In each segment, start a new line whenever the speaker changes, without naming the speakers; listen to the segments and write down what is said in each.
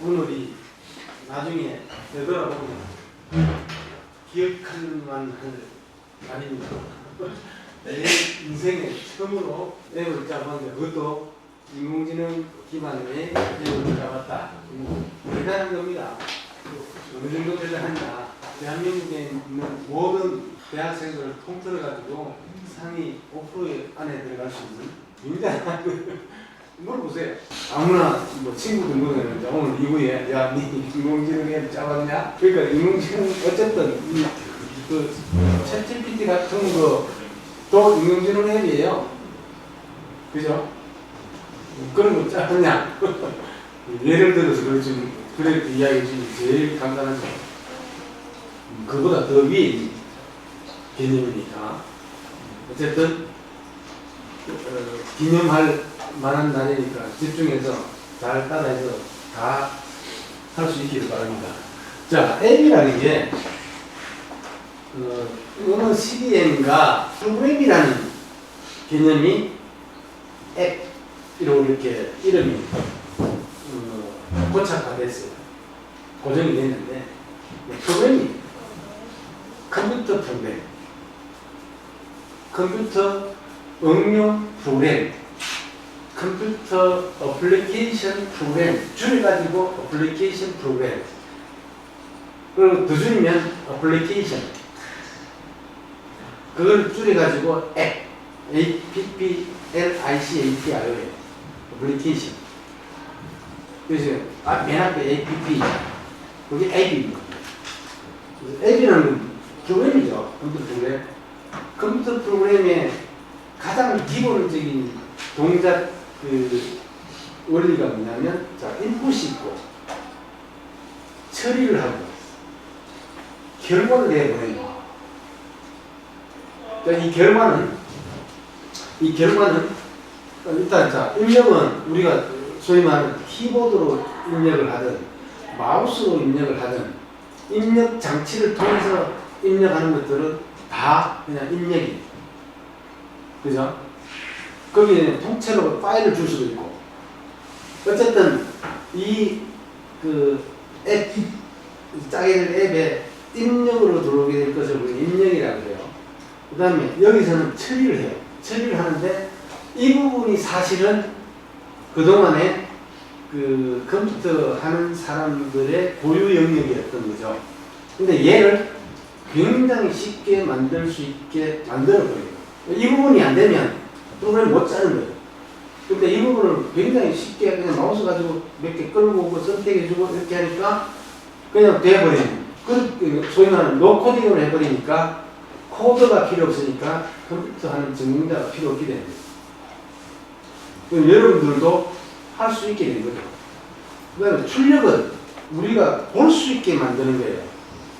오늘이 나중에 되돌아보면 기억할 만한 날입니다. 내 인생에 처음으로 앱을 짜봤는데 그것도 인공지능 기반의 앱을 짜봤다. 대단한 겁니다. 어느 정도 대단하냐. 대한민국에 있는 모든 대학생들을 통틀어가지고 상위 5% 안에 들어갈 수 있는 굉장한 물어보세요. 아무나 뭐 친구들 물어보는데 오늘 이후에 야, 니 인공지능 앱 짜봤냐? 그러니까 인공지능 어쨌든 그 챗GPT 같은 거도 인공지능 앱이에요. 그죠? 그런 거 짜봤냐? 예를 들어서 그래 이야기 중에 제일 간단하죠. 그보다 더 위에 개념이니까 어쨌든 기념할 만한 날이니까 집중해서 잘 따라해서 다 할 수 있기를 바랍니다. 자, 앱이라는 게 어느 CDN과 프로그램이라는 개념이 앱이라고 이렇게 이름이 고착화됐어요. 고정이 됐는데 프로그램이 컴퓨터 프로그램, 컴퓨터 응용 프로그램, 컴퓨터 어플리케이션 프로그램, 줄여가지고 어플리케이션 프로그램, 그리고 더 줄이면 어플리케이션, 그걸 줄여가지고 앱, APPLICATIO, 어플리케이션. 그래서 맨 앞에 APP, 그게 앱입니다. 앱이라는 프로그램이죠. 컴퓨터 프로그램. 컴퓨터 프로그램의 가장 기본적인 동작 원리가 뭐냐면, 자, 인풋이 있고, 처리를 하고, 결과를 내보내는 거. 자, 이 결과는, 일단, 자, 입력은 우리가 소위 말하는 키보드로 입력을 하든, 마우스로 입력을 하든, 입력 장치를 통해서 입력하는 것들은 다 그냥 입력이. 그죠? 거기에 통째로 파일을 줄 수도 있고. 어쨌든, 앱, 짜게 된 앱에 입력으로 들어오게 될 것을 우리가 입력이라고 해요. 그 다음에 여기서는 처리를 해요. 처리를 하는데, 이 부분이 사실은 그동안에 컴퓨터 하는 사람들의 고유 영역이었던 거죠. 근데 얘를 굉장히 쉽게 만들 수 있게 만들어버려요. 이 부분이 안 되면 프로그램 못 짜는 거예요. 근데 이 부분을 굉장히 쉽게 그냥 마우스 가지고 몇 개 끌고 오고 선택해주고 이렇게 하니까 그냥 돼버리는. 소위 말하는 노코딩으로 해버리니까 코드가 필요 없으니까 컴퓨터 하는 전문가가 필요 없게 되는 거예요. 그럼 여러분들도 할 수 있게 된 거죠. 그 다음에 출력은 우리가 볼 수 있게 만드는 거예요.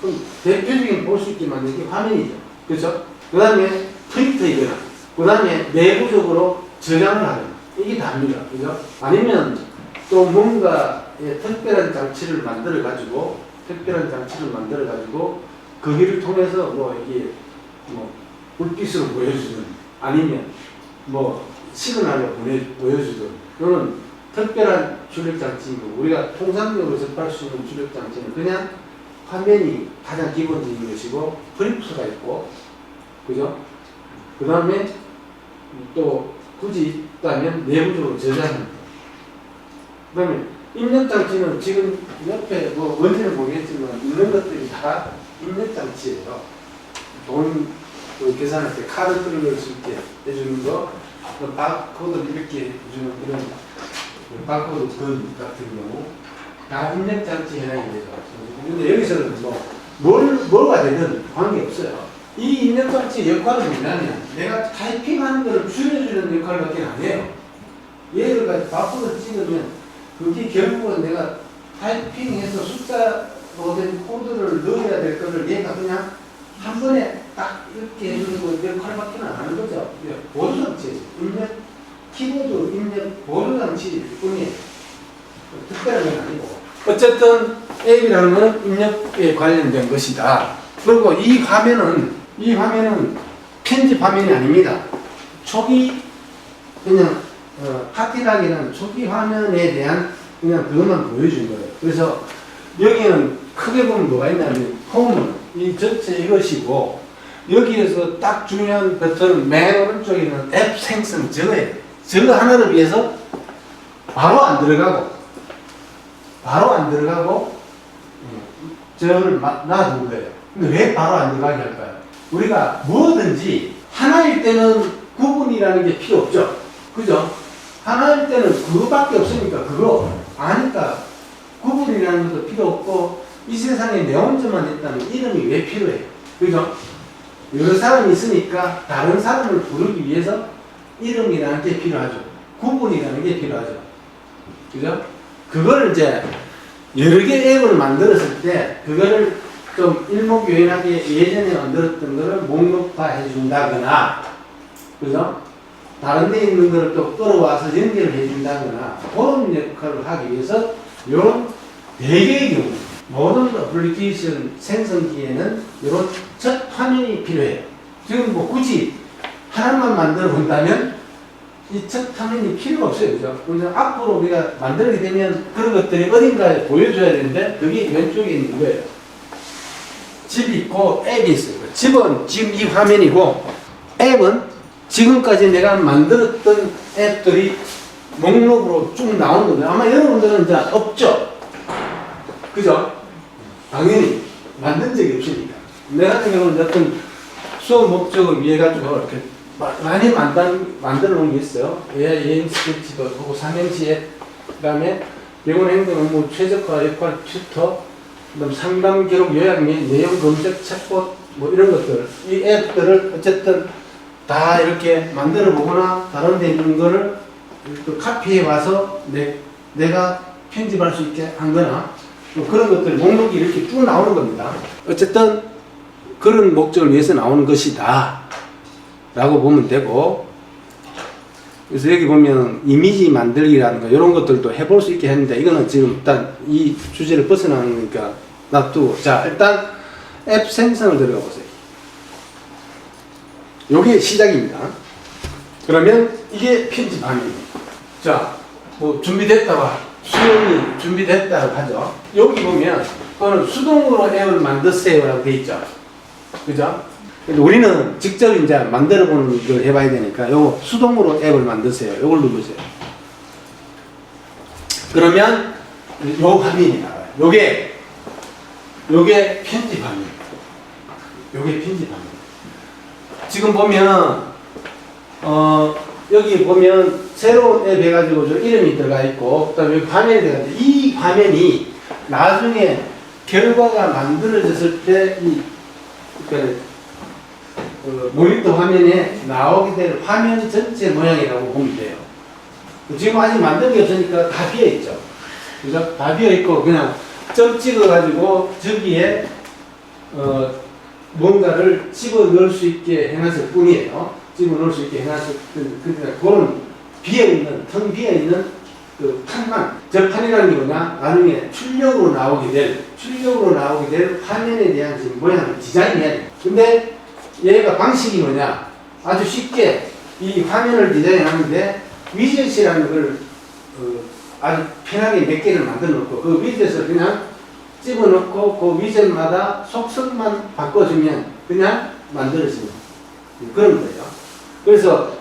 그럼 대표적인 볼 수 있게 만드는 게 화면이죠. 그렇죠? 그 다음에 프린터이거나, 그 다음에 내부적으로 저장을 하는, 이게 답니다. 그죠? 아니면 또 뭔가의 특별한 장치를 만들어가지고, 거기를 통해서 이게 불빛으로 보여주든, 아니면 시그널로 보여주든, 그런 특별한 출력장치이고, 우리가 통상적으로 접할 수 있는 출력장치는 그냥 화면이 가장 기본적인 것이고, 프린터가 있고, 그죠? 그 다음에 또 굳이 있다면 내부적으로 저장하는 거. 그 다음에 입력장치는 지금 옆에 뭔지는 모르겠지만 있는 것들이 다 입력장치예요. 돈 계산할 때 카드 끌어낼 수 있게 해주는 거, 바코드를 이렇게 해주는 그런 바코드 같은 경우 다 입력장치 해당이 되죠. 근데 여기서는 뭐가 되든 관계없어요. 이 입력장치 역할은 뭐냐면 내가 타이핑하는 것을 줄여주는 역할밖에 안 해요. 얘를 가지고 바코드를 찍으면 그게 결국은 내가 타이핑해서 숫자로 된 코드를 넣어야 될 거를 얘가 그냥 한 번에 딱 이렇게 해주는 거 역할밖에 안 하는 거죠. 보조장치, 키보드 입력 보조장치 뿐이에요. 특별한 건 아니고. 어쨌든 앱이라는 건 입력에 관련된 것이다. 그리고 이 화면은 편집 화면이 아닙니다. 초기 그냥 파티락이라는 초기 화면에 대한 그냥 그것만 보여준 거예요. 그래서 여기는 크게 보면 뭐가 있냐면 홈은 이 전체 이것이고 여기에서 딱 중요한 버튼 맨 오른쪽에 있는 앱 생성 저거예요. 저거 하나를 위해서 바로 안 들어가고 저를 놔둔 거예요. 근데 왜 바로 안 들어가게 할까요? 우리가 뭐든지 하나일 때는 구분이라는 게 필요 없죠. 그죠? 하나일 때는 그거밖에 없으니까 그거 아니까 구분이라는 것도 필요 없고 이 세상에 내 혼자만 있다면 이름이 왜 필요해요? 그죠? 여러 사람이 있으니까 다른 사람을 부르기 위해서 이름이라는 게 필요하죠. 구분이라는 게 필요하죠. 그죠? 그걸 이제 여러 개 앱을 만들었을 때 그거를 좀 일목요연하게 예전에 만들었던 거를 목록화 해준다거나 그죠? 다른 데 있는 거를 또 끌어와서 연결을 해준다거나 그런 역할을 하기 위해서 이런 대개의 경우 모든 어플리케이션 생성기에는 이런 첫 화면이 필요해요. 지금 뭐 굳이 하나만 만들어 본다면 이 첫 화면이 필요가 없어요. 그죠? 그래서 앞으로 우리가 만들게 되면 그런 것들이 어딘가에 보여줘야 되는데 그게 왼쪽에 있는 거예요. 집이 있고 앱이 있어요. 집은 지금 이 화면이고 앱은 지금까지 내가 만들었던 앱들이 목록으로 쭉 나오는 건데 아마 여러분들은 이제 없죠? 그죠? 당연히 만든 적이 없으니까. 내 같은 경우는 어떤 수업 목적을 위해 가지고 이렇게 많이 만들어 놓은 게 있어요. 예행 스케치도 하고 삼행시에 그다음에 병원 행동 업무 최적화 역할 튜터 그다음 상담 기록 요약 및 내용 검색 챗봇 뭐 이런 것들 이 앱들을 어쨌든 다 이렇게 만들어 보거나 다른 데 있는 거를 또 카피해 와서 내가 편집할 수 있게 한 거나 뭐 그런 것들 목록이 이렇게 쭉 나오는 겁니다. 어쨌든 그런 목적을 위해서 나오는 것이다 라고 보면 되고 그래서 여기 보면 이미지 만들기라는 거 이런 것들도 해볼 수 있게 했는데 이거는 지금 일단 이 주제를 벗어나니까 놔두고 자 일단 앱 생성을 들어가 보세요. 요게 시작입니다. 그러면 이게 편집 화면입니다. 자, 뭐 준비됐다고 수영이 준비됐다고 하죠. 여기 보면 그거는 수동으로 앱을 만드세요라고 되어 있죠. 그죠? 근데 우리는 직접 이제 만들어 보는 걸 해봐야 되니까 요거 수동으로 앱을 만드세요. 요걸 누르세요. 그러면 요 화면이 나와요. 요게 편집 화면. 요게 편집 화면. 지금 보면 여기 보면 새로운 앱 해가지고 저 이름이 들어가 있고 그다음에 여기 화면이 들어가 있는데 이 화면이 나중에 결과가 만들어졌을 때 이 모니터 화면에 나오게 될 화면 전체 모양이라고 보면 돼요. 지금 아직 만든 게 없으니까 다 비어 있죠. 그죠? 다 비어 있고 그냥 점 찍어가지고 저기에 뭔가를 집어 넣을 수 있게 해놨을 뿐이에요. 집어 넣을 수 있게 해놨을 뿐. 그러니까 그런 비어있는, 텅 비어있는 그 판만. 저 판이라는 게 뭐냐? 나중에 출력으로 나오게 될 화면에 대한 지금 모양을 디자인해야 돼요. 근데 얘가 방식이 뭐냐? 아주 쉽게 이 화면을 디자인하는데 위젯이라는 걸 아주 편하게 몇 개를 만들어 놓고 그 위젯을 그냥 집어넣고 그 위젯마다 속성만 바꿔주면 그냥 만들어지는 그런 거예요. 그래서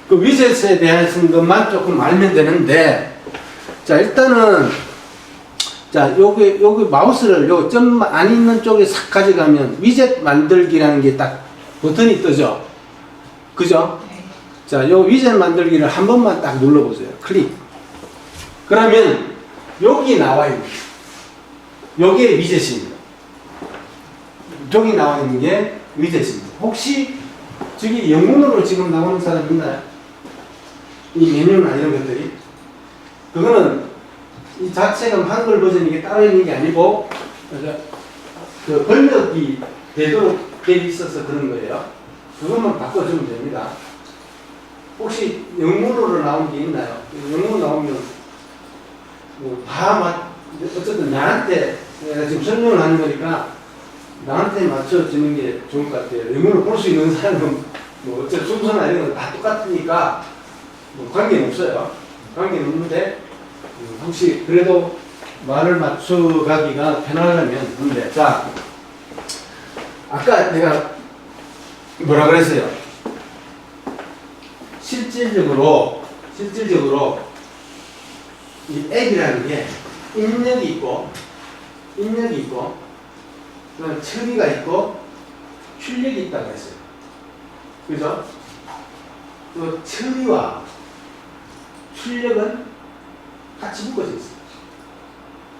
그 위젯에 대한 것만 조금 알면 되는데 자 일단은 자 여기 마우스를 요 점 안 있는 쪽에 싹 가져가면 위젯 만들기라는 게 딱 버튼이 뜨죠. 그죠? 자 요 위젯 만들기를 한 번만 딱 눌러보세요. 클릭. 그러면 여기 나와 있는 요게 위젯입니다. 저기 나와 있는 게 위젯입니다. 혹시 저기 영문으로 지금 나오는 사람 있나요? 이 메뉴나 이런 것들이? 그거는 이 자체가 한글 버전이 이게 따로 있는 게 아니고 그 번역이 되도록 돼 있어서 그런 거예요. 그것만 바꿔주면 됩니다. 혹시 영문으로 나온 게 있나요? 영문 나오면 뭐 다 어쨌든 나한테 내가 지금 설명을 하는 거니까 나한테 맞춰주는 게 좋을 것 같아요. 영문을 볼 수 있는 사람은 뭐 어쨌든 순서나 이런 건 다 똑같으니까 뭐 관계는 없어요. 관계는 없는데 혹시 그래도 말을 맞춰가기가 편하려면 근데 자 아까 내가 뭐라 그랬어요? 실질적으로 이 앱이라는 게 입력이 있고 그다음 처리가 있고 출력이 있다고 했어요. 그죠? 그 처리와 출력은 같이 묶어져 있어요.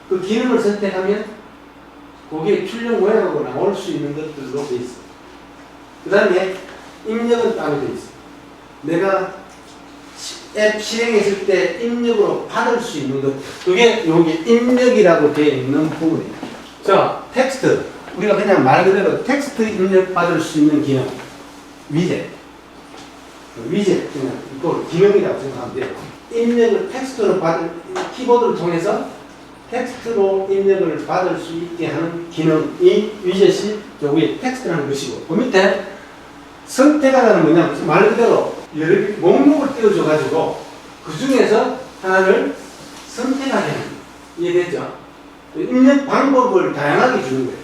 그 기능을 선택하면 거기에 출력 모양하고 나올 수 있는 것들로 돼 있어요. 그 다음에 입력은 따로 돼 있어요. 내가 앱 실행했을 때 입력으로 받을 수 있는 것, 그게 여기 입력이라고 되어 있는 부분이에요. 자, 텍스트. 우리가 그냥 말 그대로 텍스트 입력 받을 수 있는 기능. 위젯. 그냥 이걸 기능이라고 생각하면 돼요. 입력을 텍스트로 키보드를 통해서 텍스트로 입력을 받을 수 있게 하는 기능이 위젯이 저기 텍스트라는 것이고, 그 밑에 선택하라는 뭐냐, 말 그대로 여러 개 목록을 띄워줘가지고 그 중에서 하나를 선택하게 하는 거예요. 이해되죠? 입력 방법을 다양하게 주는 거예요.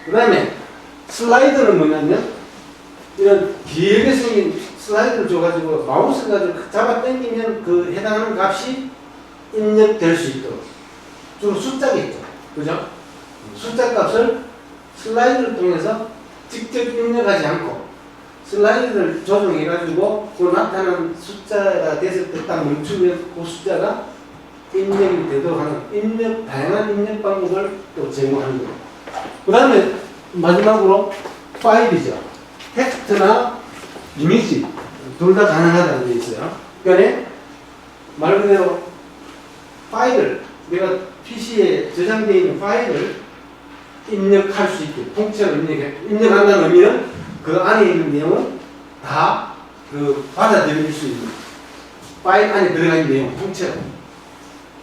그 다음에 슬라이드는 뭐냐면 이런 길게 생긴 슬라이드를 줘가지고 마우스 가지고 잡아 당기면 그 해당하는 값이 입력될 수 있도록 주로 숫자겠죠. 그죠? 숫자 값을 슬라이드를 통해서 직접 입력하지 않고 슬라이드를 조정해가지고 그 나타나는 숫자가 됐을 때 딱 멈추면 그 숫자가 입력이 되도록 하는 다양한 입력 방법을 또 제공하는 거예요. 그 다음에 마지막으로 파일이죠. 텍스트나 이미지 둘 다 가능하다는 게 있어요. 그러니까 말 그대로 파일을 내가 PC에 저장되어 있는 파일을 입력할 수 있게 통째로 입력한다는 의미는 그 안에 있는 내용은 다 그 받아들일 수 있는 파일 안에 들어가 있는 내용 통째로.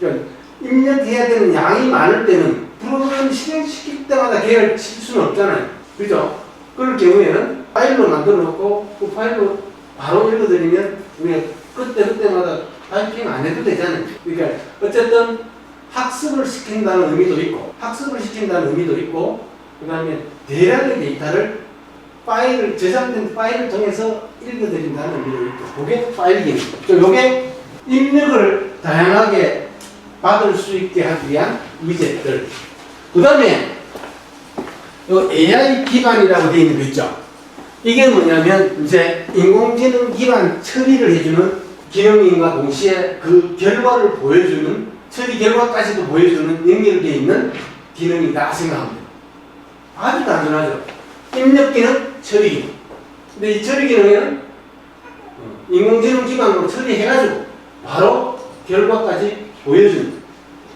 그러니까 입력해야 되는 양이 많을 때는 프로그램 실행시킬 때마다 계획을 칠 수는 없잖아요. 그죠? 그럴 경우에는 파일로 만들어 놓고 그 파일로 바로 읽어드리면 우리가 그때마다 타이핑 안 해도 되잖아요. 그러니까 어쨌든 학습을 시킨다는 의미도 있고 그 다음에 대량의 데이터를 저장된 파일을 통해서 읽어드린다는 의미도 있고 그게 파일 기능. 요게 입력을 다양하게 받을 수 있게 하기 위한 위젯들. 그 다음에 요 AI 기반이라고 되어 있는 거 있죠. 이게 뭐냐면 이제 인공지능 기반 처리를 해주는 기능인과 동시에 그 결과를 보여주는 처리 결과까지도 보여주는 연결되어 있는 기능이다 생각하면 돼요. 아주 단순하죠. 입력 기능, 처리 기능. 근데 이 처리 기능에는 인공지능 기반으로 처리해가지고 바로 결과까지 보여주는.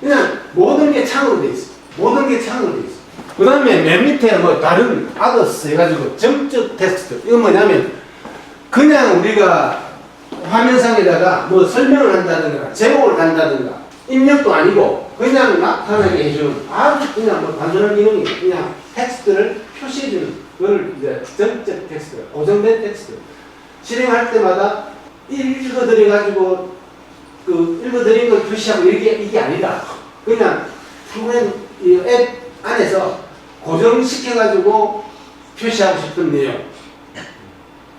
그냥 모든 게 창으로 되어 있어. 그 다음에 맨 밑에 뭐 다른 others 해가지고 점적 텍스트. 이건 뭐냐면 그냥 우리가 화면상에다가 뭐 설명을 한다든가 제목을 단다든가 입력도 아니고 그냥 나타나게 해주는 아주 그냥 뭐 단순한 기능이 그냥 텍스트를 표시해주는 그걸 이제 점적 텍스트, 고정된 텍스트. 실행할 때마다 읽어드려가지고 읽어드린 걸 표시하고 이게 아니다. 그냥 프로그램 앱 안에서 고정시켜가지고 표시하고 싶은 내용,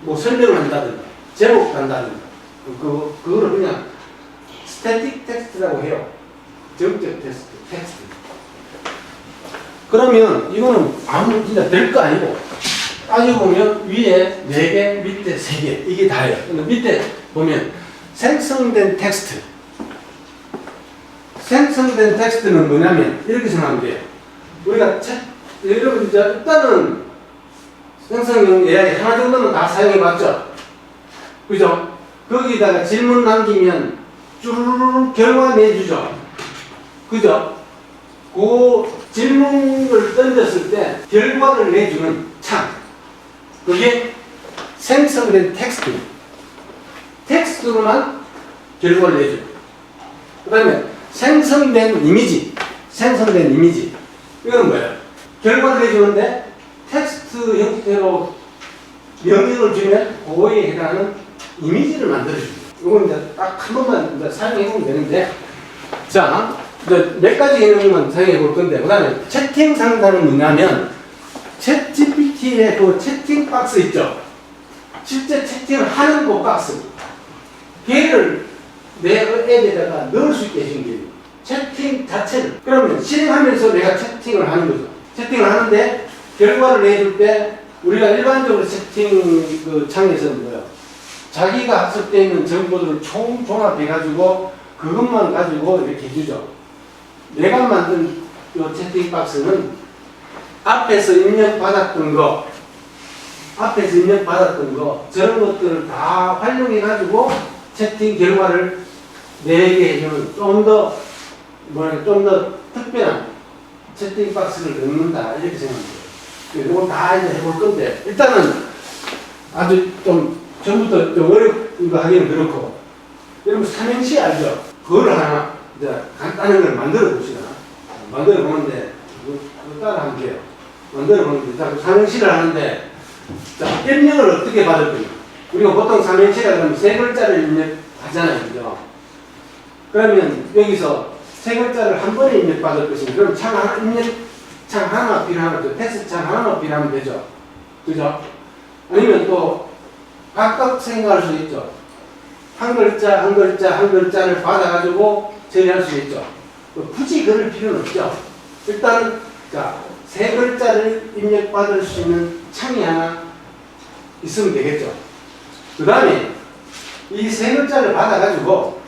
뭐 설명을 한다든가, 제목 한다든가, 그거를 그냥 스태틱 텍스트라고 해요. 정적 텍스트. 그러면 이거는 아무 진짜 될 거 아니고, 따지고 보면 위에 4개, 밑에 3개, 이게 다예요. 근데 밑에 보면 생성된 텍스트. 생성된 텍스트는 뭐냐면 이렇게 생각하면 돼요. 우리가 여러분 이제 일단은 생성형 AI 하나 정도는 다 사용해봤죠. 그죠? 거기다가 질문 남기면 쭈르르 결과 내주죠. 그죠? 그 질문을 던졌을 때 결과를 내주는 창. 그게 생성된 텍스트. 텍스트로만 결과를 내줘요. 그 다음에 생성된 이미지. 이건 뭐예요? 결과를 내주는데 텍스트 형태로 명령을 주면 그거에 해당하는 이미지를 만들어줍니다. 이건 이제 딱 한 번만 이제 사용해보면 되는데, 자, 이제 몇 가지 기능만 사용해 볼 건데, 그 다음에 채팅 상단은 뭐냐면, 챗 GPT의 그 채팅 박스 있죠? 실제 채팅을 하는 그 박스. 걔를 내 앱에다가 넣을 수 있게 해준 게 채팅 자체를. 그러면 실행하면서 내가 채팅을 하는 거죠. 채팅을 하는데, 결과를 내줄 때, 우리가 일반적으로 채팅 그 창에서는 뭐예요? 자기가 학습되어 있는 정보들을 총 종합해가지고, 그것만 가지고 이렇게 해주죠. 내가 만든 이 채팅 박스는 앞에서 입력받았던 거, 저런 것들을 다 활용해가지고 채팅 결과를 내게 해주는 좀 더 특별한 채팅 박스를 넣는다. 이렇게 생각합니다. 이거 다 이제 해볼 건데, 일단은 아주 좀 전부터 좀 어려운 거 하기는 그렇고, 여러분 삼행시 알죠? 그거를 하나 이제 간단한 걸 만들어 봅시다. 만들어 보는데, 그거 따라 하면 돼요. 만들어 보는데, 자, 삼행시를 하는데, 자, 입력을 어떻게 받을 거냐? 우리가 보통 삼행시라 그러면 세 글자를 입력하잖아요. 그죠? 그러면 여기서 세 글자를 한 번에 입력받을 것이니, 그럼 창 하나 필요하면, 텍스트 창 하나만 필요하면 되죠. 그죠? 아니면 또, 각각 생각할 수 있죠. 한 글자를 받아가지고 처리할 수 있죠. 굳이 그럴 필요는 없죠. 일단, 자, 세 글자를 입력받을 수 있는 창이 하나 있으면 되겠죠. 그 다음에 이 세 글자를 받아가지고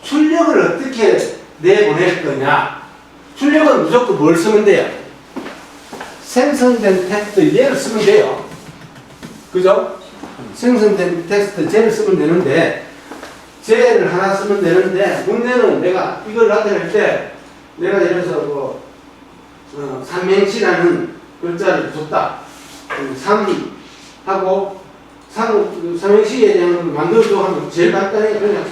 출력을 어떻게 내보낼 거냐. 출력은 무조건 뭘 쓰면 돼요? 생성된 텍스트 얘를 쓰면 돼요. 그죠? 생성된 텍스트 쟤를 쓰면 되는데, 쟤를 하나 쓰면 되는데, 문제는 내가 이걸 나타낼 때, 내가 예를 들어서 삼행시라는 글자를 줬다. 삼하고 삼행시에 대한 걸 만들어줘 하면 제일 간단해. 그냥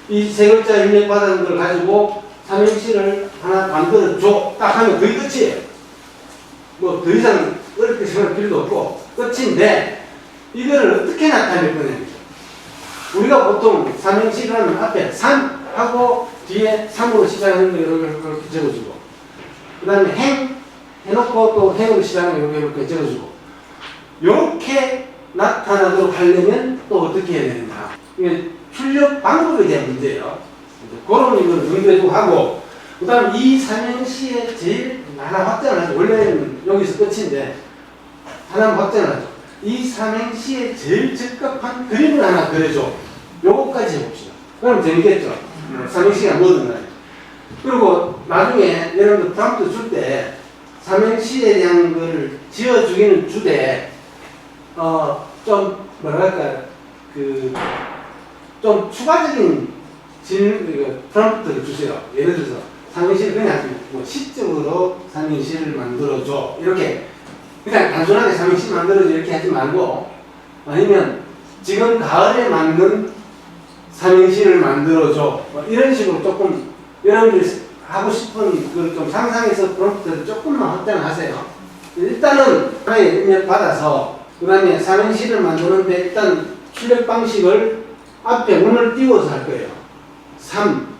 이 세 글자 입력받은 걸 가지고 삼행시를 하나 만들어줘. 딱 하면 그게 끝이에요. 뭐 더 이상 어렵게 생각할 필요도 없고 끝인데, 이거를 어떻게 나타낼 거냐. 우리가 보통 삼행시를 하면 앞에 삼하고 뒤에 삼으로 시작하는 거 이렇게 적어주고, 그 다음에 행 해놓고 또 행으로 시작하는 거 이렇게 적어주고, 이렇게 나타나도록 하려면 또 어떻게 해야 되느냐. 이게 출력 방법에 대한 문제예요. 그런 걸 문제도 하고, 그 다음 이 삼행시에 제일 하나 확장을 하죠. 원래는 여기서 끝인데 하나 확장을 하죠. 이 삼행시에 제일 적합한 그림을 하나 그려줘. 요거까지 해봅시다. 그럼 재밌겠죠? 삼행시가 뭐든 간에. 그리고 나중에 여러분들 프롬프트 줄 때 삼행시에 대한 걸 지어주기는 주되, 좀 뭐랄까, 좀 추가적인 프롬프트를 주세요. 예를 들어서 삼행시를 그냥 뭐 시적으로 삼행시를 만들어줘. 이렇게 그냥 단순하게 삼행시 만들어줘 이렇게 하지 말고, 아니면 지금 가을에 맞는 삼행시를 만들어줘. 뭐 이런 식으로 조금 여러분들이 하고 싶은 걸 좀 상상해서 프롬프트를 조금만 확장을 하세요. 일단은 하나의 입력 받아서, 그 다음에 삼행시를 만드는데 일단 출력 방식을 앞에 운을 띄워서 할 거예요. 3.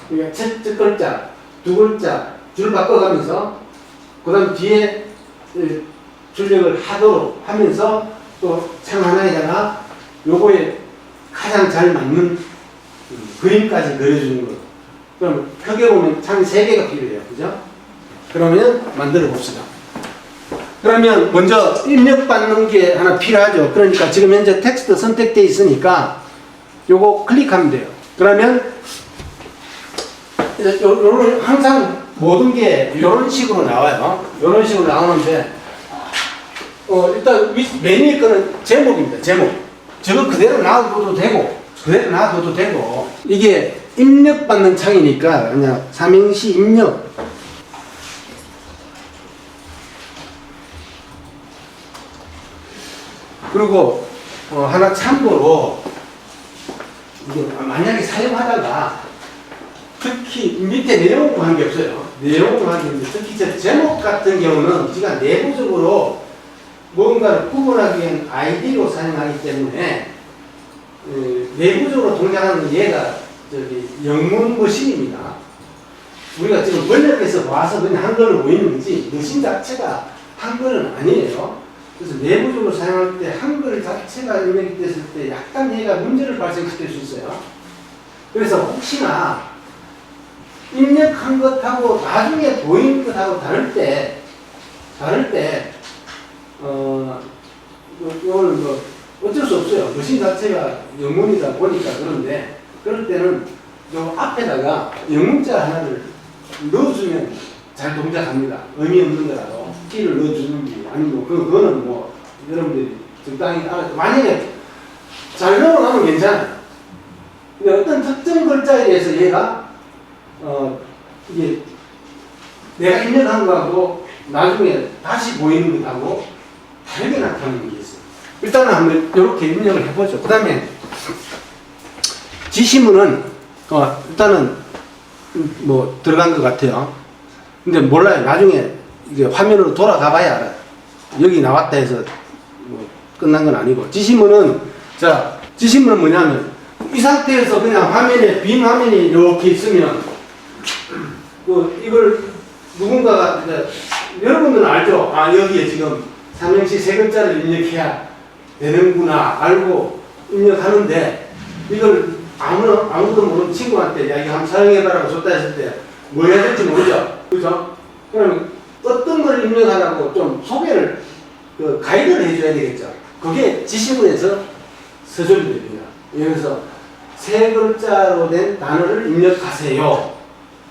그러니까 첫 글자, 두 글자 줄 바꿔가면서, 그 다음 뒤에 출력을 하도록 하면서 또 창 하나에다가 요거에 가장 잘 맞는 그림까지 그려주는 거예요. 그럼 크게 보면 창 3개가 필요해요. 그죠? 그러면 만들어 봅시다. 그러면 먼저 입력받는 게 하나 필요하죠. 그러니까 지금 현재 텍스트 선택되어 있으니까 요거 클릭하면 돼요. 그러면 항상 모든 게 이런 식으로 나와요. 이런 식으로 나오는데, 일단 맨 위에 거는 제목입니다. 제목. 저거 그대로 놔둬도 되고, 이게 입력받는 창이니까 그냥 삼행시 입력. 그리고 하나 참고로, 이게 만약에 사용하다가 특히 밑에 내용은 관계없어요. 내용은 관계없는데 특히 저 제목 같은 경우는 우리가 내부적으로 뭔가를 구분하기 위한 아이디로 사용하기 때문에 내부적으로 동작하는 얘가 영문 머신입니다. 우리가 지금 번역해서 와서 그냥 한글로 보이는 거지 머신 자체가 한글은 아니에요. 그래서 내부적으로 사용할 때 한글 자체가 입력이 됐을 때 약간 얘가 문제를 발생시킬 수 있어요. 그래서 혹시나 입력한 것하고 나중에 보이는 것하고 다를 때 이거는 뭐 어쩔 수 없어요. 머신 자체가 영문이다 보니까. 그런데 그럴 때는 요 앞에다가 영문자 하나를 넣어주면 잘 동작합니다. 의미 없는 거라도 키를 넣어주는지 아니면 그거는 뭐 여러분들이 적당히 알아서 만약에 잘 넣어놓으면 괜찮아요. 근데 어떤 특정 글자에 대해서 얘가 이게 내가 입력한 거하고 나중에 다시 보이는 것하고 다르게 나타나는 게 있어요. 일단은 한번 이렇게 입력을 해보죠. 그 다음에 지시문은 일단은 뭐 들어간 것 같아요. 근데 몰라요. 나중에 이게 화면으로 돌아가 봐야 알아요. 여기 나왔다 해서 뭐 끝난 건 아니고. 지시문은 지시문은 뭐냐면 이 상태에서 그냥 화면에 빈 화면이 이렇게 있으면 이걸 누군가가 여러분들은 알죠? 아, 여기에 지금 삼행시 세 글자를 입력해야 되는구나 알고 입력하는데 이걸 아무도 모르는 친구한테 야, 이거 한번 사용해봐라고 줬다 했을 때 뭐 해야 될지 모르죠? 그죠? 그러면 어떤 걸 입력하라고 좀 소개를, 가이드를 해줘야 되겠죠? 그게 지시문에서 서술이 됩니다. 여기서 세 글자로 된 단어를 입력하세요.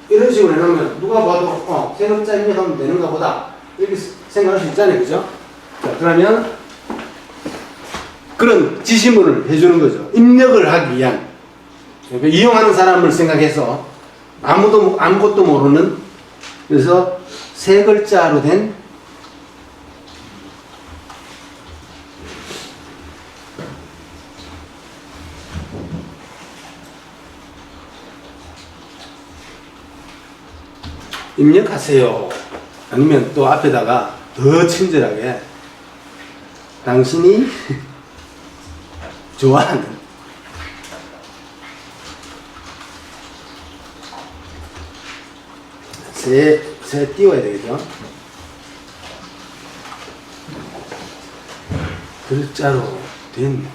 이런 식으로 해놓으면 누가 봐도 세 글자 입력하면 되는가 보다 이렇게 생각할 수 있잖아요. 그죠? 자, 그러면 그런 지시문을 해주는 거죠. 입력을 하기 위한. 그러니까 이용하는 사람을 생각해서 아무것도 모르는, 그래서 세 글자로 된 입력하세요. 아니면 또 앞에다가 더 친절하게 당신이 좋아하는 새 띄워야 되겠죠? 글자로 된.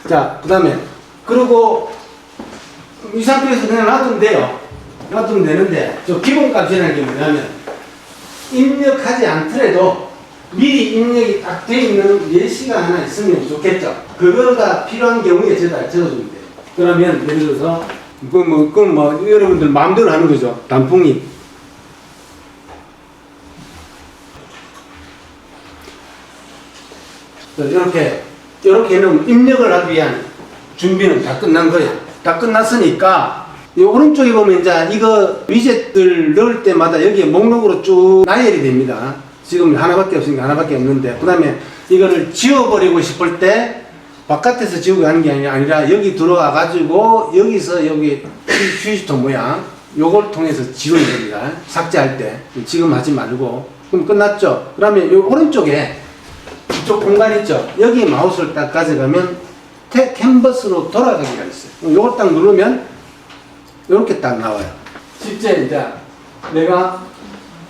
자, 그 다음에 그리고 이 상태에서 그냥 놔두면 돼요. 놔두면 되는데 저 기본값이라는 게 뭐냐면 입력하지 않더라도 미리 입력이 딱 돼 있는 예시가 하나 있으면 좋겠죠. 그거가 필요한 경우에 적어주면 돼요. 그러면 예를 들어서 그건 뭐 여러분들 마음대로 하는 거죠. 단풍잎. 이렇게 해놓으면 입력을 하기 위한 준비는 다 끝난 거예요. 다 끝났으니까 이 오른쪽에 보면 이제 이거 위젯들 넣을 때마다 여기에 목록으로 쭉 나열이 됩니다. 지금 하나밖에 없으니까 하나밖에 없는데, 그 다음에 이거를 지워버리고 싶을 때 바깥에서 지우고 하는 게 아니라 여기 들어와 가지고 여기서 여기 휴지통 모양 요걸 통해서 지우는 겁니다. 삭제할 때. 지금 하지 말고. 그럼 끝났죠? 그러면 요 오른쪽에 이쪽 공간 있죠? 여기 마우스를 딱 가져가면 캔버스로 돌아가기가 있어요. 요걸 딱 누르면 요렇게 딱 나와요. 실제 이제 내가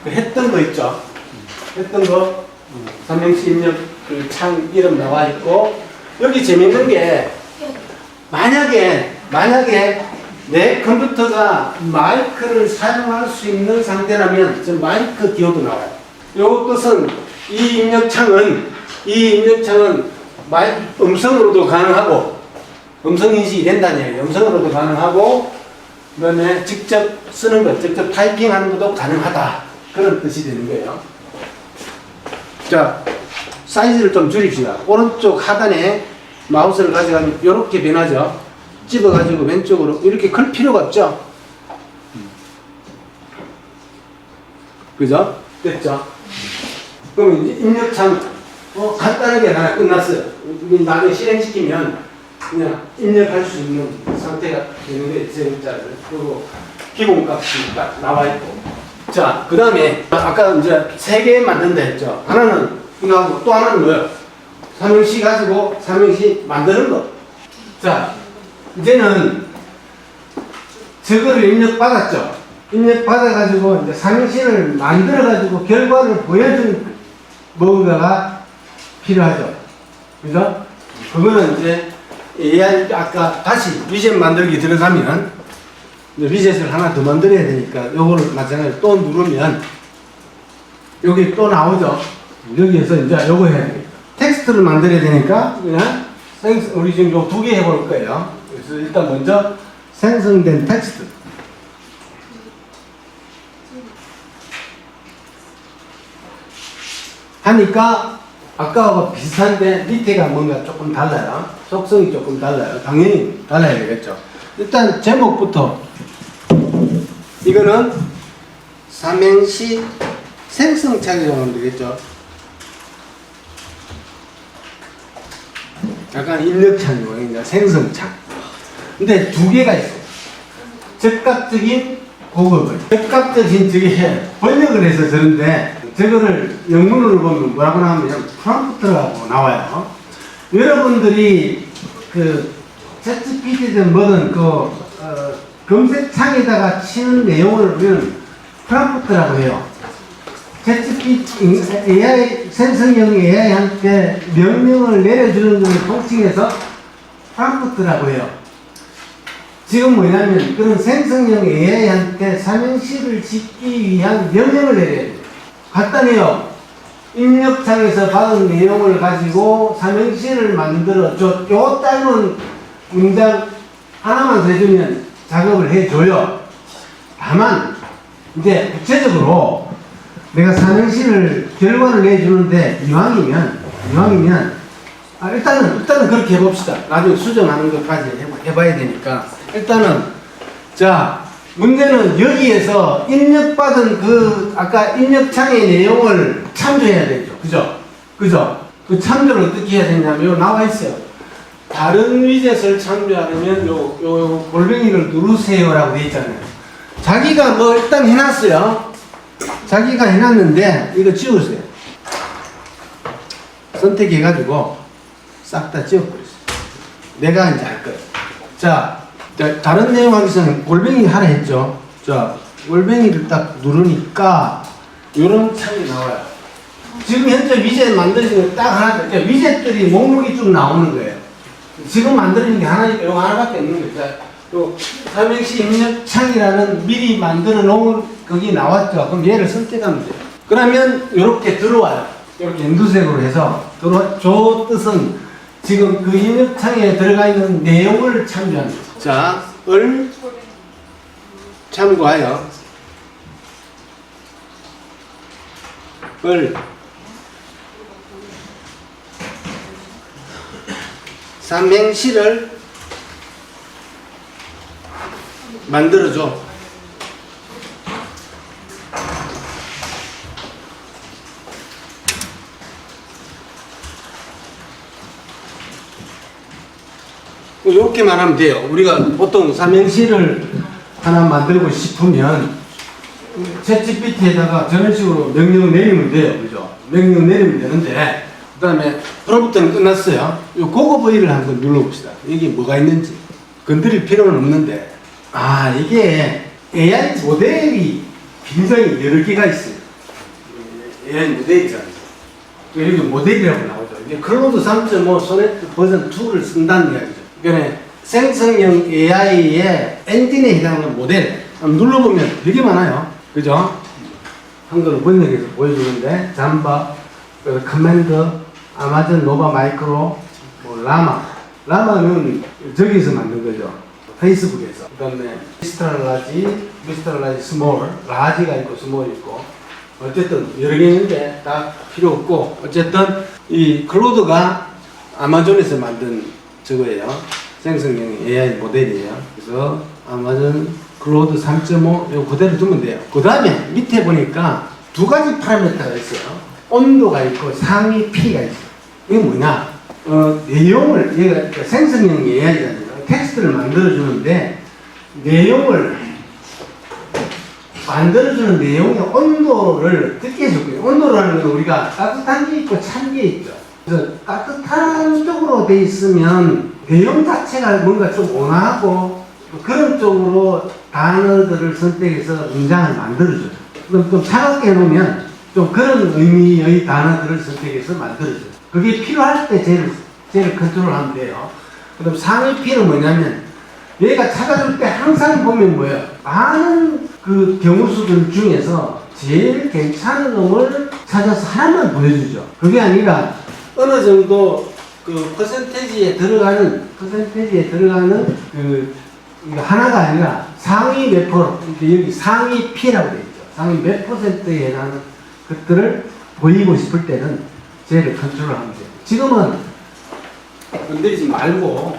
했던 거 있죠? 했던 거 삼행시 입력 그 창 이름 나와 있고, 여기 재밌는 게 만약에 내 컴퓨터가 마이크를 사용할 수 있는 상태라면 지금 마이크 기호도 나와요. 요 뜻은 이 입력창은 음성으로도 가능하고, 음성 인식이 된다는 얘기예요. 음성으로도 가능하고, 그 다음에 직접 쓰는 것, 직접 타이핑하는 것도 가능하다. 그런 뜻이 되는 거예요. 자, 사이즈를 좀 줄입시다. 오른쪽 하단에 마우스를 가져가면 이렇게 변하죠. 집어가지고 왼쪽으로 이렇게 클 필요가 없죠. 그죠? 됐죠? 그럼 이제 입력창 간단하게 하나 끝났어요. 나중에 실행시키면 그냥 입력할 수 있는 상태가 되는 거예요. 세 글자를. 그리고 기본값이 딱 나와 있고. 자, 그 다음에 아까 이제 3개 만든다 했죠. 하나는 이거 하고 또 하나는 뭐예요? 삼행시 가지고 삼행시 만드는 거. 자, 이제는 저거를 입력받았죠. 입력받아가지고 이제 삼행시를 만들어가지고 결과를 보여준 뭔가가 필요하죠. 그죠? 그거는 이제 AI 아까 다시 위젯 만들기 들어가면 이제 위젯을 하나 더 만들어야 되니까 요거를 마찬가지로 또 누르면 여기 또 나오죠. 여기에서 이제 요거 해야 되겠다. 텍스트를 만들어야 되니까 그냥 우리 지금 요 두 개 해볼 거예요. 그래서 일단 먼저 생성된 텍스트. 하니까 아까하고 비슷한데 밑에가 뭔가 조금 달라요. 속성이 조금 달라요. 당연히 달라야 되겠죠. 일단 제목부터 이거는 삼행시 생성창이라고 하면 되겠죠. 약간 입력창이고 이제 생성창. 근데 두 개가 있어요. 즉각적인 고급을. 즉각적인 저게 번역을 해서 저런데 저거를 영문으로 보면 뭐라고 나오면 프롬프트라고 나와요. 여러분들이 그 챗GPT든 뭐든 검색창에다가 치는 내용을 우리는 프롬프트라고 해요. 챗GPT AI 생성형 AI한테 명령을 내려주는 것을 통칭해서 프롬프트라고 해요. 지금 뭐냐면 그런 생성형 AI한테 삼행시를 짓기 위한 명령을 내려야 돼요. 간단해요. 입력창에서 받은 내용을 가지고 삼행시를 만들어줘. 요 짧은 문장 하나만 더 해주면 작업을 해줘요. 다만 이제 구체적으로 내가 삼행시를 결과를 내주는데 이왕이면 일단은 그렇게 해봅시다. 나중에 수정하는 것까지 해봐야 되니까 일단은 자 문제는 여기에서 입력받은 그 아까 입력창의 내용을 참조해야 되죠. 그죠? 그 참조를 어떻게 해야 되냐면 나와 있어요. 다른 위젯을 참조하려면 요 골뱅이를 누르세요라고 되어 있잖아요. 자기가 뭐 일단 해놨어요. 자기가 해놨는데 이거 지우세요. 선택해가지고 싹 다 지워버렸어요. 내가 이제 할 거예요. 자, 다른 내용 하기 전에 골뱅이 하라 했죠. 자, 골뱅이를 딱 누르니까 이런 창이 나와요. 지금 현재 위젯 만드신 거 딱 하나, 위젯들이 목록이 쭉 나오는 거예요. 지금 만드는 게 하나니까 이거 하나밖에 없는 거예요. 또 삼행시 입력창이라는 미리 만들어 놓은 거기 나왔죠. 그럼 얘를 선택하면 돼요. 그러면 이렇게 들어와요. 이렇게 연두색으로 해서 들어와. 저 뜻은 지금 그 입력창에 들어가 있는 내용을 참조하는 거예요. 자, 을 참고하여 을 삼행시를 만들어줘. 이렇게만 하면 돼요. 우리가 보통 삼행시를 하나 만들고 싶으면 챗GPT에다가 저런 식으로 명령을 내리면 돼요. 그죠? 명령 내리면 되는데 그 다음에 프롬프트는 끝났어요. 이 고급 V를 한번 눌러봅시다. 이게 뭐가 있는지 건드릴 필요는 없는데 이게 AI 모델이 굉장히 여러 개가 있어요. AI 모델이잖아요. 여기 모델이라고 나오죠. 이게 클로드 3.5 소네트 버전 2를 쓴다는 이야기죠. 그러니까 생성형 AI의 엔진에 해당하는 모델 한번 눌러보면 되게 많아요. 그죠? 한글로 번역해서 보여주는데 잠바, 커맨드, 아마존 노바 마이크로, 라마는 저기서 만든 거죠. 페이스북에서. 그 다음에 미스터 라지, 스몰, 라지가 있고 스몰이 있고 어쨌든 여러 개 있는데 다 필요 없고 어쨌든 이 클로드가 아마존에서 만든 저거예요. 생성형 AI 모델이에요. 그래서 아마존 클로드 3.5 이거 그대로 두면 돼요. 그 다음에 밑에 보니까 두 가지 파라미터가 있어요. 온도가 있고 상위 P가 있어요. 이게 뭐냐? 내용을 얘가 생성형 AI잖아요. 텍스트를 만들어주는데 내용을 만들어주는 내용의 온도를 듣게 해줄 거예요. 온도라는 건 우리가 따뜻한 게 있고 찬 게 있죠. 그래서 따뜻한 쪽으로 돼 있으면 내용 자체가 뭔가 좀 온화하고 그런 쪽으로 단어들을 선택해서 문장을 만들어줘요. 그럼 좀 차갑게 해놓으면 좀 그런 의미의 단어들을 선택해서 만들어줘요. 그게 필요할 때 제일 컨트롤하면 돼요. 그럼 상위 P는 뭐냐면 얘가 찾아줄 때 항상 보면 뭐예요? 많은 그 경우수들 중에서 제일 괜찮은 놈을 찾아서 하나만 보여주죠. 그게 아니라 어느 정도 그 퍼센테이지에 들어가는 그 이거 하나가 아니라 상위 몇 프로, 여기 상위 P라고 되어 있죠. 상위 몇 %에 해당하는 것들을 보이고 싶을 때는 쟤를 컨트롤하면 돼요. 지금은 건드리지 말고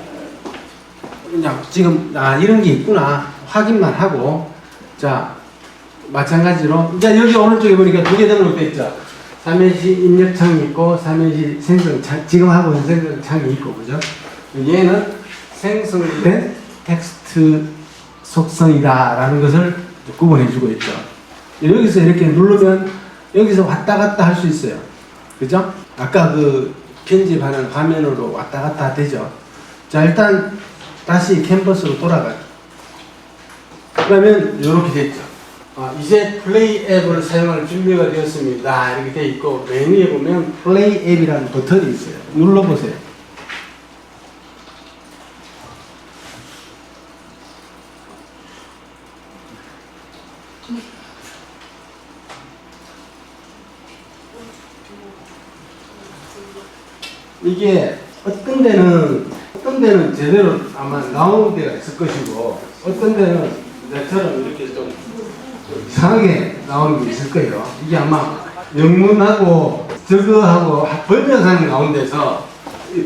그냥 지금 이런 게 있구나 확인만 하고, 자 마찬가지로 이제 여기 오른쪽에 보니까 두 개 등록되어 있죠. 3연시 입력창이 있고 3연시 생성창, 지금 하고 있는 생성창이 있고, 그죠? 얘는 생성된 텍스트 속성이다 라는 것을 구분해 주고 있죠. 여기서 이렇게 누르면 여기서 왔다 갔다 할 수 있어요. 그죠? 아까 그 편집하는 화면으로 왔다 갔다 되죠. 자, 일단 다시 캔버스로 돌아가요. 그러면 이렇게 됐죠. 이제 플레이 앱을 사용할 준비가 되었습니다. 이렇게 돼 있고, 메뉴에 보면 플레이 앱이라는 버튼이 있어요. 눌러보세요. 이게 어떤 데는 제대로 아마 나오는 데가 있을 것이고, 어떤 데는 내처럼 이렇게 좀 이상하게 나오는 게 있을 거예요. 이게 아마 영문하고 저거하고 번역하는 가운데서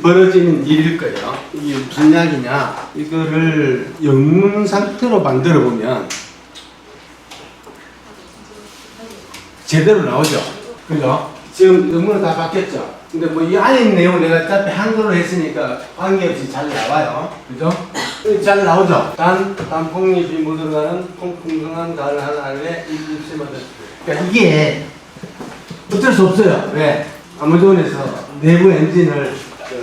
벌어지는 일일 거예요. 이게 무슨 이야기냐, 이거를 영문 상태로 만들어 보면 제대로 나오죠. 그죠? 지금 영문은 다 바뀌었죠. 근데 뭐 이 안에 있는 내용 내가 어차피 한글로 했으니까 관계없이 잘 나와요. 그죠? 잘 나오죠? 단폭립이 묻어가는 풍성한 달 하나에 입술마다. 그러니까 이게 어쩔 수 없어요. 왜? 아마존에서 내부 엔진을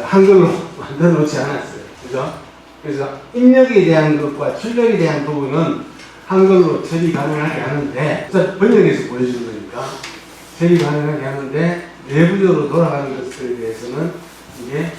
한글로 만들어 놓지 않았어요. 그죠? 그래서 입력에 대한 것과 출력에 대한 부분은 한글로 처리 가능하게 하는데, 번역해서 보여주는 거니까 처리 가능하게 하는데, 내부적으로 돌아가는 것에 대해서는 이게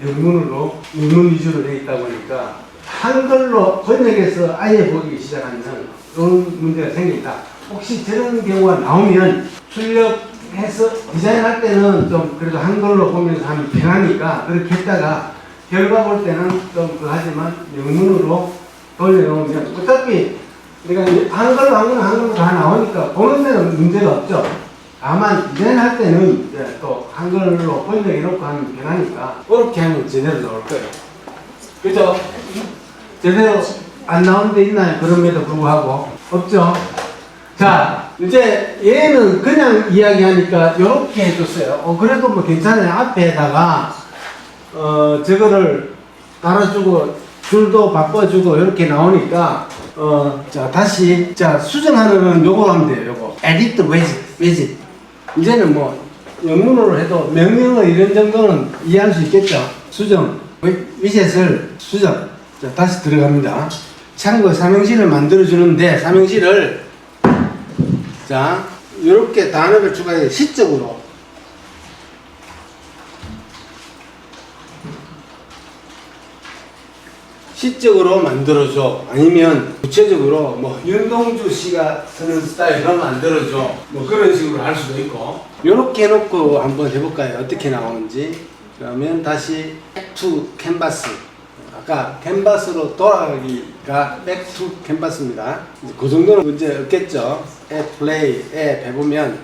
영문 위주로 되어 있다 보니까 한글로 번역해서 아예 보기 시작하면 그런 문제가 생긴다. 혹시 저런 경우가 나오면 출력해서 디자인할 때는 좀 그래도 한글로 보면서 하면 편하니까 그렇게 했다가 결과 볼 때는 좀 하지만 영문으로 돌려놓으면 어차피 내가 한글로 다 나오니까 보는 데는 문제가 없죠. 다만 디자인할 때는 이제 또 한글로 번역해놓고 하면 편하니까 그렇게 하면 제대로 나올 거예요. 그죠? 제대로 안 나오는 데 있나요? 그럼에도 불구하고 없죠? 자, 이제 얘는 그냥 이야기하니까 이렇게 해줬어요. 그래도 뭐 괜찮아요. 앞에다가 저거를 달아주고 줄도 바꿔주고 이렇게 나오니까 자 다시 수정하는 요거 하면 돼요. 요거 edit widget. 이제는 뭐 영문으로 해도 명령어 이런 정도는 이해할 수 있겠죠. 수정 위젯을 수정. 자, 다시 들어갑니다. 참고 삼행시를 만들어 주는데, 삼행시를 자 이렇게 단어를 추가해 시적으로 만들어줘. 아니면 구체적으로 뭐 윤동주 씨가 쓰는 스타일로 만들어줘. 뭐 그런 식으로 할 수도 있고. 이렇게 해놓고 한번 해볼까요? 어떻게 나오는지. 그러면 다시 back to canvas. 아까 캔버스로 돌아가기가 back to canvas입니다. 그 정도는 문제 없겠죠. 앱 플레이 앱 해보면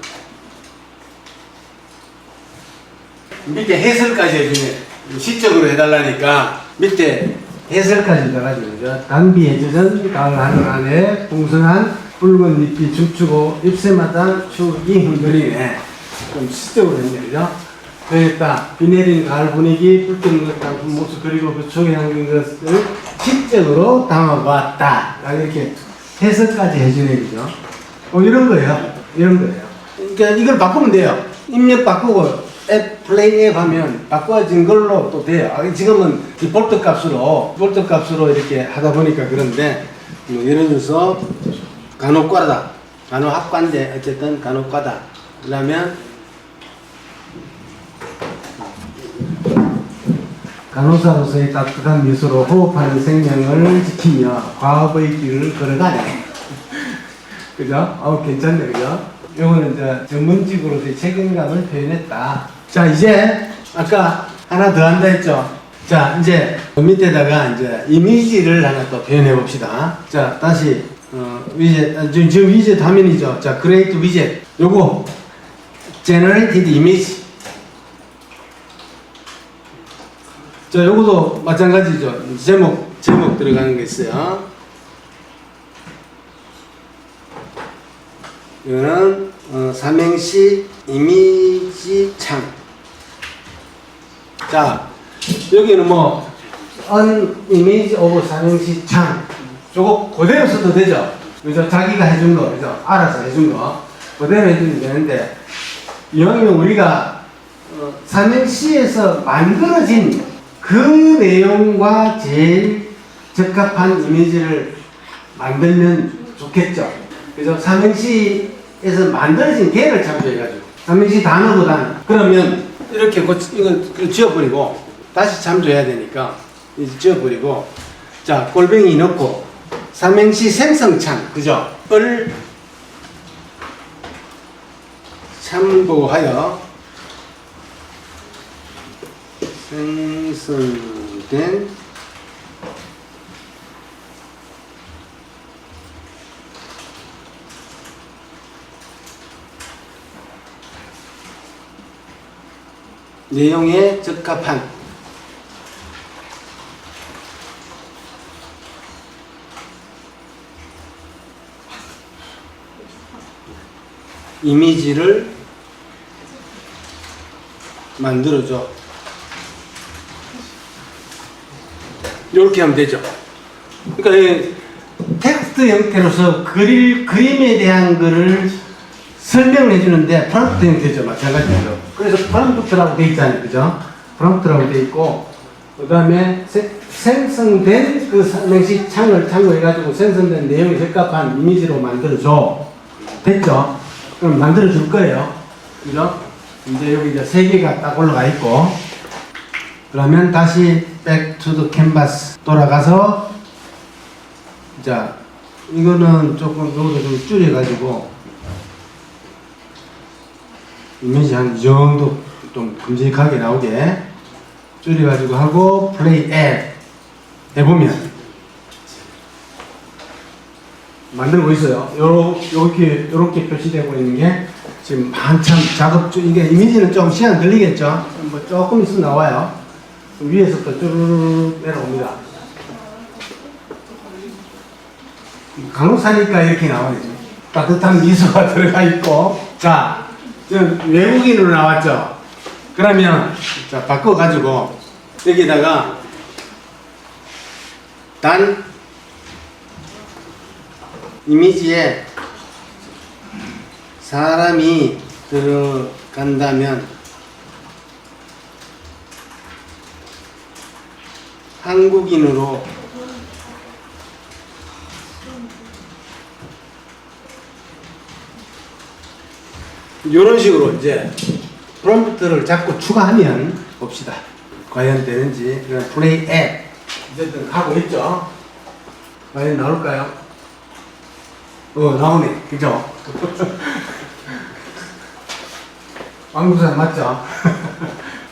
밑에 해설까지 해주네. 시적으로 해달라니까 밑에 해설까지 넣어가지고 단비해주전 가을 하늘 안에 풍성한 붉은 잎이 춤추고 잎새마다 추억이 흔들리네. 좀 시적으로 했네. 그죠? 그러니까 비 내린 가을 분위기, 붉은 것 같은 모습, 그리고 그 추억에 담긴 것을 시적으로 담아봤다. 이렇게 해설까지 해주네. 그죠? 이런 거예요. 이런 거예요. 그러니까 이걸 바꾸면 돼요. 입력 바꾸고 앱 플레이 앱 하면 바꿔진 걸로 또 돼요. 지금은 디폴트 값으로 이렇게 하다 보니까 그런데, 뭐 예를 들어서 간호과다, 간호학과인데 어쨌든 간호과다. 그러면 간호사로서의 따뜻한 미소로 호흡하는 생명을 지키며 과업의 길을 걸어가네. 그죠? 괜찮네, 그죠? 요거는 이제 전문직으로서의 책임감을 표현했다. 자, 이제 아까 하나 더 한다 했죠? 자, 이제 밑에다가 이제 이미지를 하나 또 표현해 봅시다. 자, 다시 위젯, 지금 위젯 화면이죠. 자, create 위젯. 요거 generated image. 자, 요것도 마찬가지죠. 제목 들어가는 게 있어요. 이거는 삼행시 이미지 창. 자, 여기는 뭐 an image of 삼행시 창. 저거 그대로 써도 되죠. 그죠? 자기가 해준 거, 그죠? 알아서 해준 거 그대로 해주면 되는데, 이왕이면 우리가 삼행시에서 만들어진 그 내용과 제일 적합한 이미지를 만들면 좋겠죠. 그래서 삼행시에서 만들어진 개를 참조해가지고, 삼행시 단어보다는, 그러면 이렇게 이거 지워버리고 다시 참조해야 되니까 이제 지워버리고, 자, 골뱅이 넣고 삼행시 생성창, 그죠? 을 참고하여 생성된 내용에 적합한 이미지를 만들어줘. 이렇게 하면 되죠. 그러니까 텍스트 형태로서 그림에 대한 거를 설명을 해주는데 프롬프트 형태죠. 마찬가지로. 그래서 프롬프트라고 돼 있잖아요. 그죠? 프롬프트라고 돼 있고, 그 다음에 생성된 그 삼행시 창을 참고해가지고 생성된 내용에 적합한 이미지로 만들어줘. 됐죠? 그럼 만들어줄 거예요. 그죠? 이제 여기 이제 3개가 딱 올라가 있고, 그러면 다시 back to the canvas 돌아가서, 자, 이거는 조금 요거를 좀 줄여가지고 이미지 한 이 정도 좀 큼직하게 나오게 줄여가지고 하고 플레이 앱 해보면 만들고 있어요. 요렇게 표시되고 있는 게 지금 한참 작업 중. 이게 이미지는 좀 시간 걸리겠죠? 뭐 조금 있으면 나와요. 위에서부터 쭉 내려옵니다. 간호사니까 이렇게 나오네. 따뜻한 미소가 들어가 있고. 자, 지금 외국인으로 나왔죠? 그러면, 자, 바꿔가지고, 여기다가, 단, 이미지에 사람이 들어간다면, 한국인으로 이런 식으로 이제 프롬프트를 자꾸 추가하면 봅시다. 과연 되는지. 플레이 앱 어쨌든 하고 있죠. 과연 나올까요? 나오네. 그죠? 왕구산 맞죠?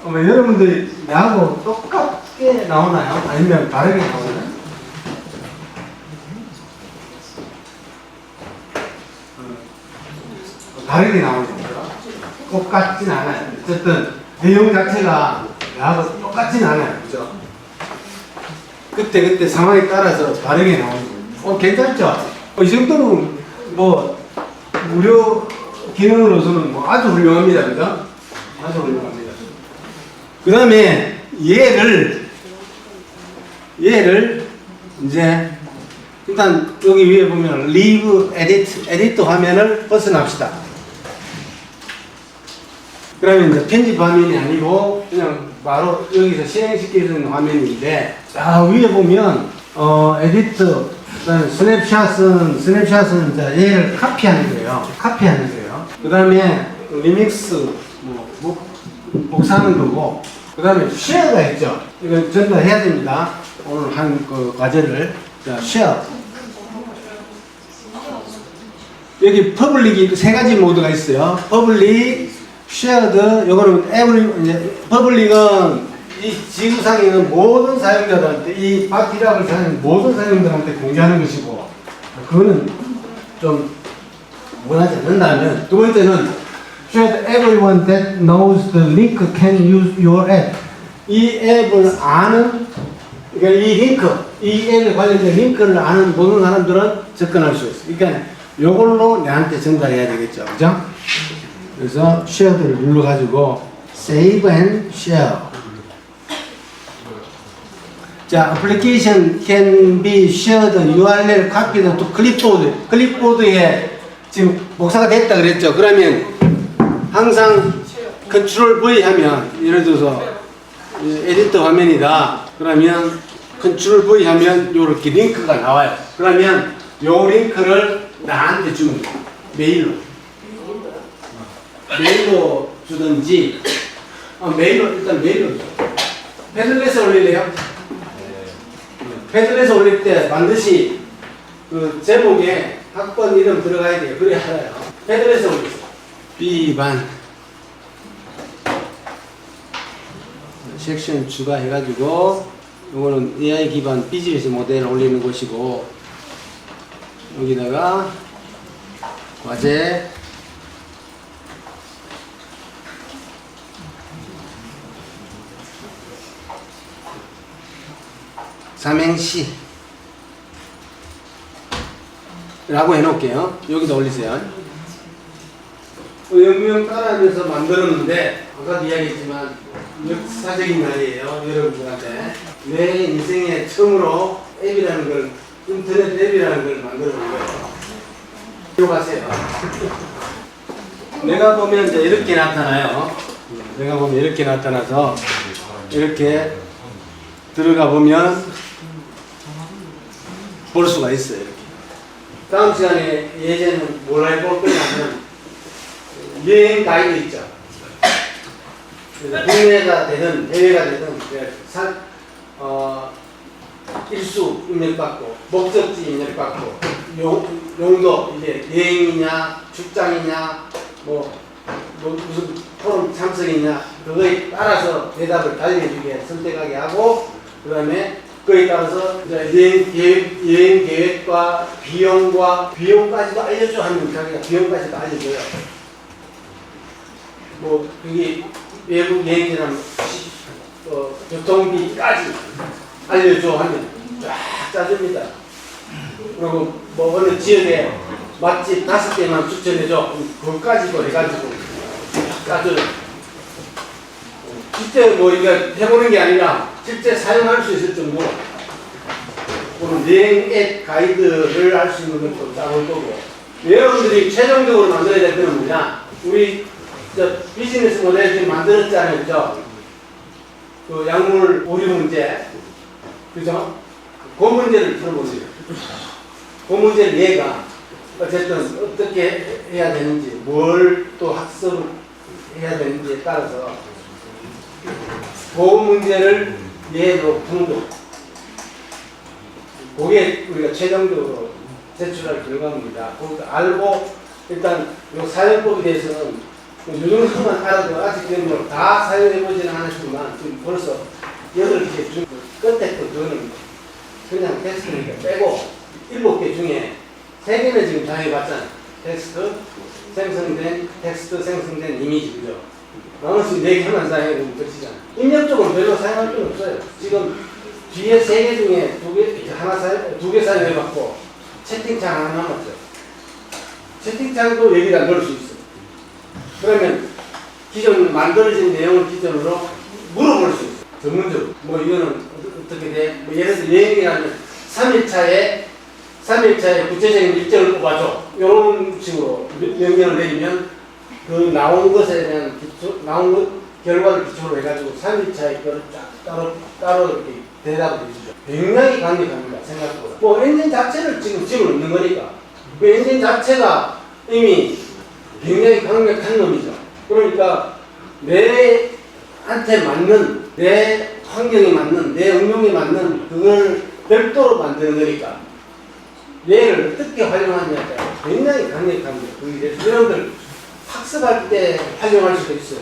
여러분들 나하고 똑같게 나오나요? 아니면 다르게 나오나요? 다르게 나오죠. 똑같진 않아요. 어쨌든 내용 자체가 나하고 똑같진 않아요. 그죠? 그때 상황에 따라서 다르게 나오는 거예요. 괜찮죠? 이 정도는 뭐 무료 기능으로서는 뭐 아주 훌륭합니다. 그죠? 아주 훌륭합니다. 그 다음에 얘를 이제 일단 여기 위에 보면 Leave Edit 화면을 벗어납시다. 그러면 이제 편집 화면이 아니고 그냥 바로 여기서 실행시키는 화면인데, 자, 위에 보면 에디트, 스냅샷은 이제 얘를 카피하는 거예요. 그 다음에 리믹스, 복사하는 거고, 그 다음에 쉐어가 있죠. 이거 전달해야 됩니다. 오늘 한 그 과제를. 자, 쉐어. 여기 퍼블릭이 세 가지 모드가 있어요. 퍼블릭, 쉐어드, 요거는 퍼블릭은 이 지구상에 있는 모든 사용자들한테, 이 바티락을 사용하는 모든 사용자들한테 공개하는 것이고, 그거는 좀 원하지 않는다면, 두 번째는 Should everyone that knows the link can use your app. 이 앱을 아는, 그러니까 이 링크, 이 앱에 관련된 링크를 아는 모든 사람들은 접근할 수 있어요. 그러니까 요걸로 내한테 전달해야 되겠죠. 그죠? 그래서 share를 눌러가지고 save and share. 자, application can be shared URL copied to clipboard. 클립보드에 지금 복사가 됐다 그랬죠. 그러면 항상 컨트롤 V 하면, 예를 들어서 에디터 화면이다. 그러면 컨트롤 V 하면 요렇게 링크가 나와요. 그러면 요 링크를 나한테 주면 돼요. 메일로 주든지, 일단 메일로 줘. 패들렛에 올릴래요? 패들렛에 올릴 때 반드시 그 제목에 학번 이름 들어가야 돼요. 그래야 알아요. 패들렛에 올리세요. B반 섹션 추가해가지고, 요거는 AI 기반 비즈니스 모델을 올리는 것이고, 여기다가 과제 삼행시 라고 해놓을게요. 여기다 올리세요. 영명 따라하면서 만들었는데, 아까도 이야기했지만 역사적인 날이에요. 여러분들한테 내 인생에 처음으로 앱이라는 걸, 인터넷 앱이라는 걸 만들어 본 거예요. 기록하세요. 내가 보면 이제 이렇게 나타나요. 내가 보면 이렇게 나타나서, 이렇게 들어가 보면 볼 수가 있어요. 이렇게. 다음 시간에 예제는 뭘 해볼 거냐면, 여행 가이드 있죠. 국내가 되든 해외가 되든 일수 입력받고, 목적지 입력받고, 용도, 이제 여행이냐 출장이냐 무슨 포럼 참석이냐, 그거에 따라서 대답을 달려주게 선택하게 하고, 그 다음에 그거에 따라서 여행 계획과 비용까지도 알려줘 하면 자기가 비용까지도 알려줘요. 그게 외국 여행이라면 교통비까지 알려줘 하면 쫙 짜줍니다. 그리고 어느 지역에 맛집 5개만 추천해줘. 그것까지도 해가지고 짜줘요. 실제 이거 해보는 게 아니라 실제 사용할 수 있을 정도로 여행 앱 가이드를 할 수 있는 것도 짜볼 거고, 여러분들이 최종적으로 만들어야 될 때는 뭐냐, 우리 비즈니스 모델 지금 만들었잖아요. 그죠? 그 약물 오류 문제. 그죠? 그 문제를 들어보세요. 그 문제를 얘가 어쨌든 어떻게 해야 되는지, 뭘 또 학습을 해야 되는지에 따라서 그 문제를 얘로 푸는 거. 그게 우리가 최종적으로 제출할 결과입니다. 그걸 알고, 일단 이 사용법에 대해서는 이 정도만 알아도, 아직 다 사용해보지는 않았지만 지금 벌써 8개 중 끝에 거 그거는 그냥 텍스트니까 빼고 7개 중에 3개는 지금 정해봤잖아요. 텍스트 생성된 이미지, 그죠? 나머지 4개만 사용해보면 끝이잖아요. 입력적으로 별로 사용할 필요 없어요. 지금 뒤에 3개 중에 2개 사용해봤고, 채팅창 하나 남았죠. 채팅창도 여기다 넣을 수 있어요. 그러면 기존 만들어진 내용을 기준으로 물어볼 수 있어요. 전문적으로. 이거는 어떻게 돼? 예를 들어 여행이라면 3일차에 구체적인 일정을 뽑아줘. 이런 식으로 명령을 내리면 그 나온 것에 대한 나온 것 결과를 기초로 해가지고 3일차에 그걸 쫙 따로 이렇게 대답을 해주죠. 굉장히 강력합니다. 생각보다. 뭐 엔진 자체를 지금 집어넣는 거니까 그 엔진 자체가 이미 굉장히 강력한 놈이죠. 그러니까 내한테 맞는, 내 환경에 맞는, 내 응용에 맞는 그걸 별도로 만드는 거니까 뇌를 어떻게 활용하느냐에 따라 굉장히 강력합니다. 그게 여러분들 학습할 때 활용할 수도 있어요.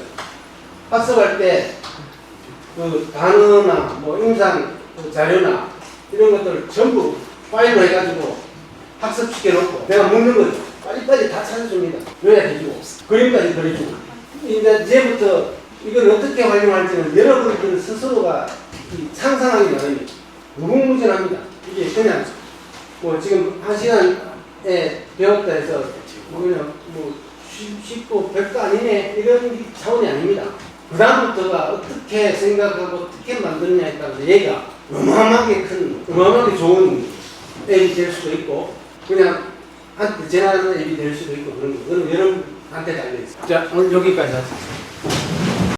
학습할 때 그 단어나 뭐 임상 그 자료나 이런 것들을 전부 파일로 해가지고 학습시켜 놓고 내가 묻는 거죠. 빨리빨리 다 찾아줍니다. 요약해주고 그림까지 그려주고 이제부터 이걸 어떻게 활용할지는 여러분들 스스로가 상상하기 나름입니다. 무궁무진합니다. 이게 그냥 뭐 지금 한 시간에 배웠다 해서 그냥 뭐 쉽고 별거 아니네 이런 차원이 아닙니다. 그 다음부터가 어떻게 생각하고 어떻게 만드느냐에 따라서 얘가 어마어마하게 큰, 어마어마하게 좋은 앱이 될 수도 있고 그냥 한테 전하는 앱이 될 수도 있고 그런 거. 그건 여러분한테 달려있어요. 자, 오늘 여기까지 하겠습니다.